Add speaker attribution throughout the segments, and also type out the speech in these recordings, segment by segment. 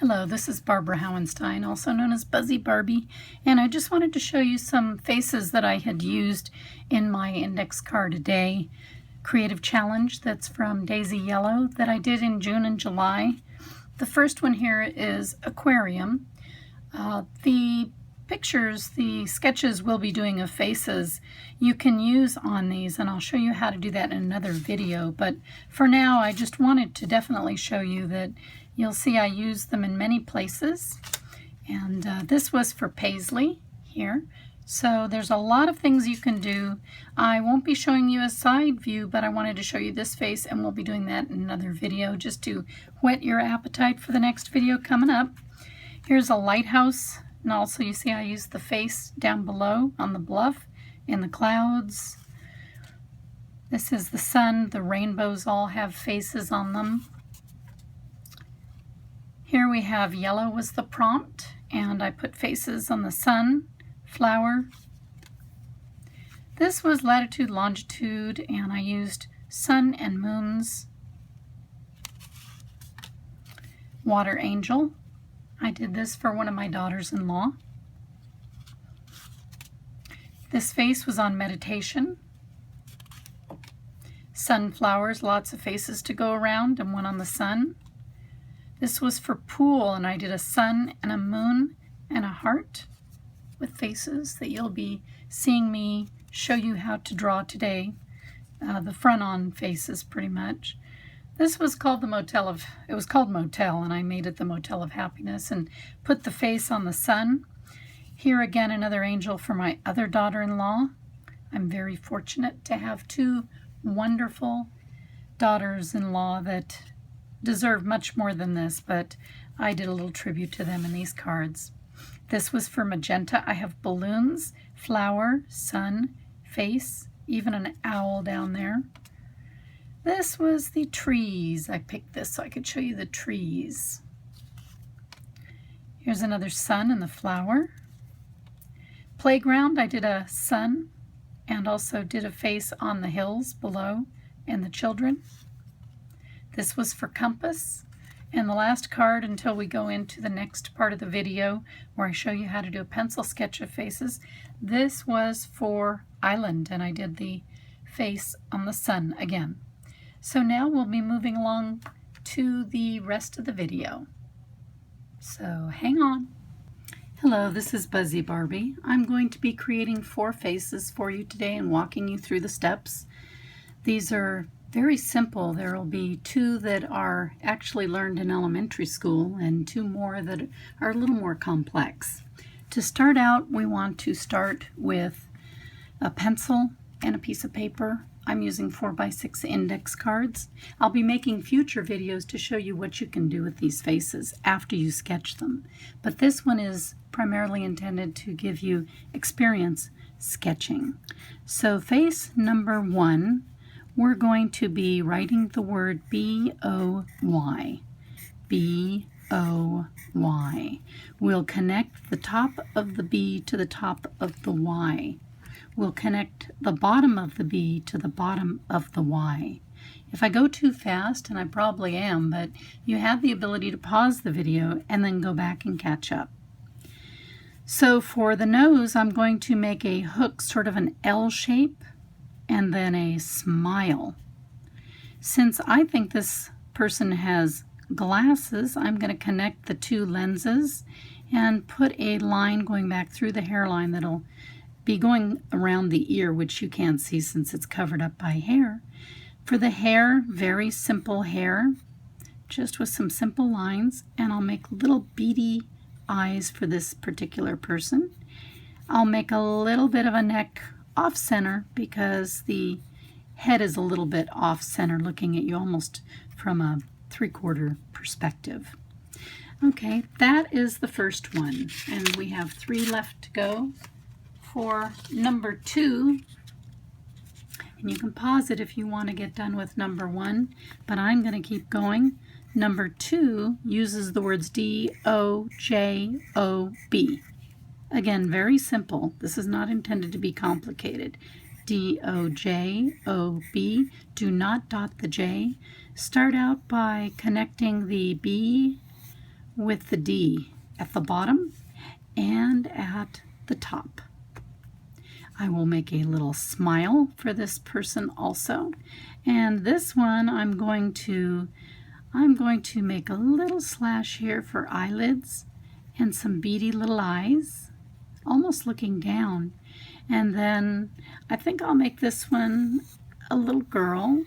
Speaker 1: Hello, this is Barbara Howenstein, also known as Buzzy Barbie, and I just wanted to show you some faces that I had used in my index card a day creative challenge that's from Daisy Yellow that I did in June and July. The first one here is aquarium. The pictures, the sketches we'll be doing of faces, you can use on these, and I'll show you how to do that in another video, but for now I just wanted to definitely show you that you'll see I use them in many places. And this was for Paisley here. So there's a lot of things you can do. I won't be showing you a side view, but I wanted to show you this face, and we'll be doing that in another video just to whet your appetite for the next video coming up. Here's a lighthouse, and also you see I use the face down below on the bluff in the clouds. This is the sun. The rainbows all have faces on them. Here we have yellow was the prompt, and I put faces on the sun, flower. This was latitude, longitude, and I used sun and moons. Water angel. I did this for one of my daughters-in-law. This face was on meditation. Sunflowers, lots of faces to go around, and one on the sun. This was for pool, and I did a sun and a moon and a heart with faces that you'll be seeing me show you how to draw today. The front-on faces, pretty much. This was called it was called Motel, and I made it the Motel of Happiness and put the face on the sun. Here again, another angel for my other daughter-in-law. I'm very fortunate to have two wonderful daughters-in-law that deserve much more than this, but I did a little tribute to them in these cards. This was for magenta. I have balloons, flower, sun, face, even an owl down there. This was the trees. I picked this so I could show you the trees. Here's another sun and the flower. Playground, I did a sun and also did a face on the hills below and the children. This was for compass. And the last card until we go into the next part of the video where I show you how to do a pencil sketch of faces. This was for island, and I did the face on the sun again. So now we'll be moving along to the rest of the video. So hang on. Hello, this is Buzzy Barbie. I'm going to be creating 4 faces for you today and walking you through the steps. These are very simple. There will be 2 that are actually learned in elementary school and 2 more that are a little more complex. To start out, we want to start with a pencil and a piece of paper. I'm using 4x6 index cards. I'll be making future videos to show you what you can do with these faces after you sketch them. But this one is primarily intended to give you experience sketching. So face number 1, we're going to be writing the word B-O-Y. B-O-Y. We'll connect the top of the B to the top of the Y. We'll connect the bottom of the B to the bottom of the Y. If I go too fast, and I probably am, but you have the ability to pause the video and then go back and catch up. So for the nose, I'm going to make a hook, sort of an L shape, and then a smile. Since I think this person has glasses, I'm going to connect the 2 lenses and put a line going back through the hairline that'll be going around the ear, which you can't see since it's covered up by hair. For the hair, very simple hair, just with some simple lines, and I'll make little beady eyes for this particular person. I'll make a little bit of a neck off center because the head is a little bit off center, looking at you almost from a 3/4 perspective. Okay, that is the first one, and we have 3 left to go. For number 2, and you can pause it if you want to get done with number 1, but I'm going to keep going. Number 2 uses the words D-O-J-O-B. Again, very simple. This is not intended to be complicated. D-O-J-O-B. Do not dot the J. Start out by connecting the B with the D at the bottom and at the top. I will make a little smile for this person also. And this one I'm going to make a little slash here for eyelids and some beady little eyes, almost looking down. And then I think I'll make this one a little girl.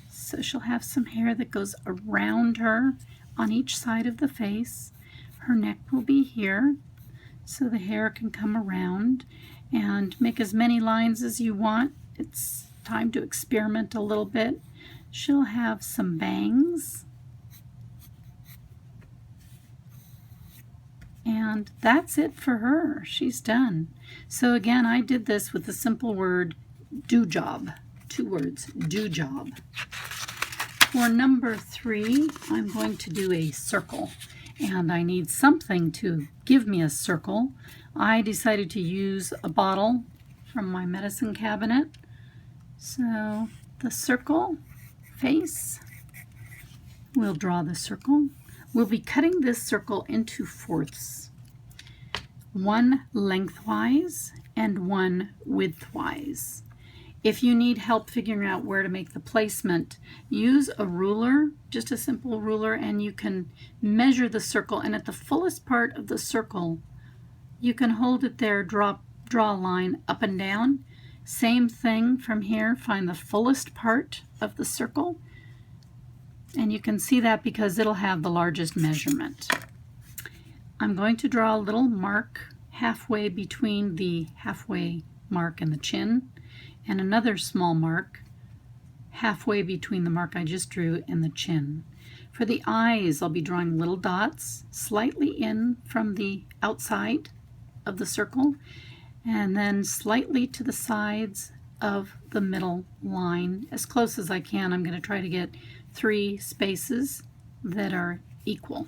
Speaker 1: So she'll have some hair that goes around her on each side of the face. Her neck will be here, so the hair can come around, and make as many lines as you want. It's time to experiment a little bit. She'll have some bangs. And that's it for her. She's done. So again, I did this with the simple word do job. 2 words, do job. For number 3, I'm going to do a circle. And I need something to give me a circle. I decided to use a bottle from my medicine cabinet. So the circle face, we'll draw the circle. We'll be cutting this circle into 4ths, 1 lengthwise and 1 widthwise. If you need help figuring out where to make the placement, use a ruler, just a simple ruler, and you can measure the circle. And at the fullest part of the circle, you can hold it there, draw a line up and down. Same thing from here, find the fullest part of the circle. And you can see that because it'll have the largest measurement. I'm going to draw a little mark halfway between the halfway mark and the chin, and another small mark halfway between the mark I just drew and the chin. For the eyes, I'll be drawing little dots slightly in from the outside of the circle, and then slightly to the sides of the middle line. As close as I can, I'm going to try to get 3 spaces that are equal.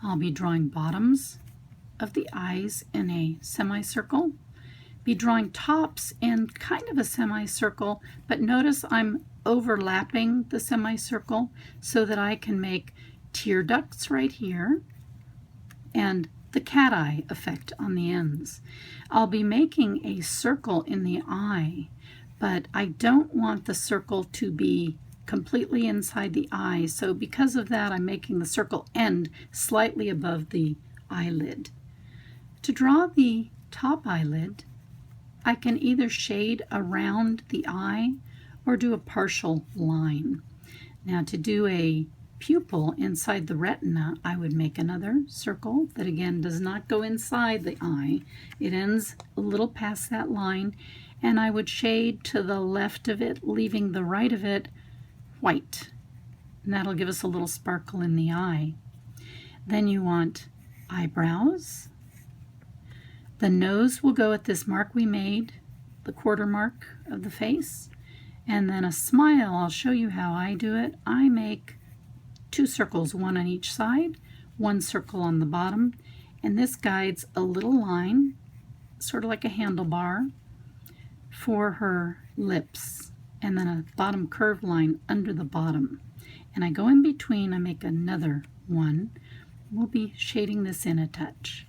Speaker 1: I'll be drawing bottoms of the eyes in a semicircle, be drawing tops in kind of a semicircle, but notice I'm overlapping the semicircle so that I can make tear ducts right here and the cat eye effect on the ends. I'll be making a circle in the eye, but I don't want the circle to be completely inside the eye, so because of that I'm making the circle end slightly above the eyelid. To draw the top eyelid, I can either shade around the eye or do a partial line. Now to do a pupil inside the retina, I would make another circle that again does not go inside the eye. It ends a little past that line, and I would shade to the left of it, leaving the right of it white. And that'll give us a little sparkle in the eye. Then you want eyebrows. The nose will go at this mark we made, the quarter mark of the face. And then a smile, I'll show you how I do it. I make 2 circles, 1 on each side, 1 circle on the bottom, and this guides a little line, sort of like a handlebar, for her lips, and then a bottom curved line under the bottom. And I go in between, I make another one. We'll be shading this in a touch.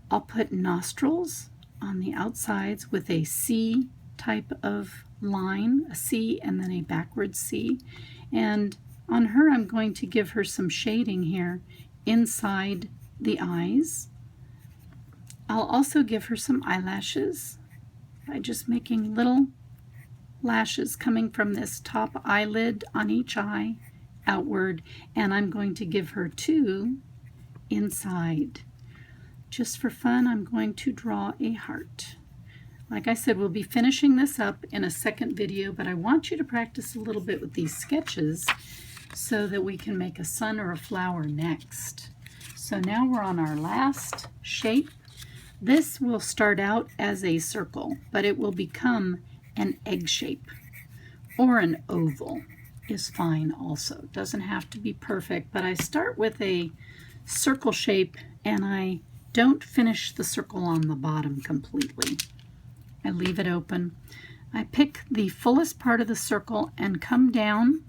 Speaker 1: I'll put nostrils on the outsides with a C type of line, a C and then a backwards C. And on her, I'm going to give her some shading here inside the eyes. I'll also give her some eyelashes by just making little lashes coming from this top eyelid on each eye outward, and I'm going to give her 2 inside. Just for fun, I'm going to draw a heart. Like I said, we'll be finishing this up in a second video, but I want you to practice a little bit with these sketches so that we can make a sun or a flower next. So now we're on our last shape. This will start out as a circle, but it will become an egg shape, or an oval is fine also. Doesn't have to be perfect, but I start with a circle shape and I don't finish the circle on the bottom completely. I leave it open. I pick the fullest part of the circle and come down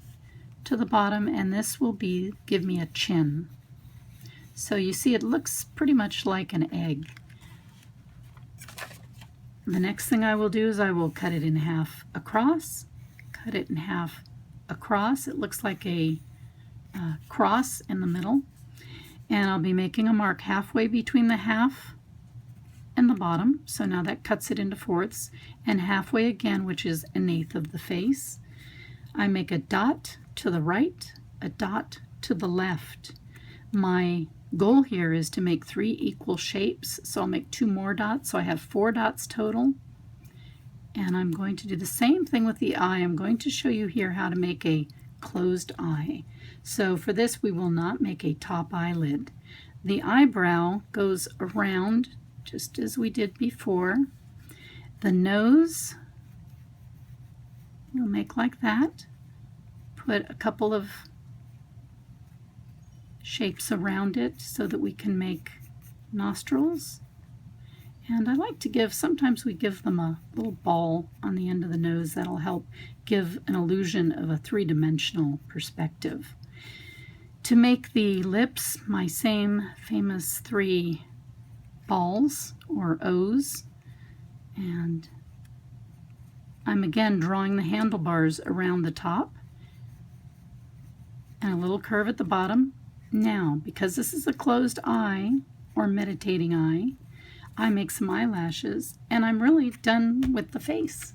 Speaker 1: to the bottom, and this will give me a chin. So you see it looks pretty much like an egg. The next thing I will do is I will cut it in half across, cut it in half across. It looks like a cross in the middle. And I'll be making a mark halfway between the half and the bottom. So now that cuts it into fourths. And halfway again, which is 1/8 of the face. I make a dot to the right, a dot to the left. My goal here is to make 3 equal shapes, so I'll make 2 more dots, so I have 4 dots total. And I'm going to do the same thing with the eye. I'm going to show you here how to make a closed eye. So for this, we will not make a top eyelid. The eyebrow goes around just as we did before. The nose we'll make like that. Put a couple of shapes around it so that we can make nostrils. And I like to give, sometimes we give them a little ball on the end of the nose. That'll help give an illusion of a 3-dimensional perspective. To make the lips, my same famous 3 balls or O's, and I'm again drawing the handlebars around the top and a little curve at the bottom. Now, because this is a closed eye or meditating eye, I make some eyelashes and I'm really done with the face.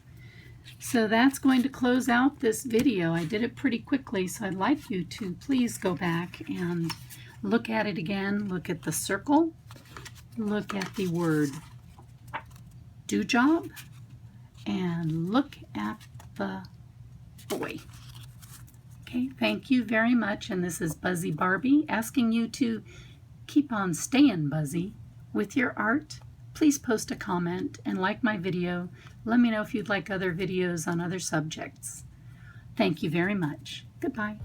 Speaker 1: So that's going to close out this video. I did it pretty quickly, so I'd like you to please go back and look at it again. Look at the circle. Look at the word do job. And look at the boy. Okay, thank you very much. And this is Buzzy Barbie asking you to keep on staying buzzy with your art. Please post a comment and like my video. Let me know if you'd like other videos on other subjects. Thank you very much. Goodbye.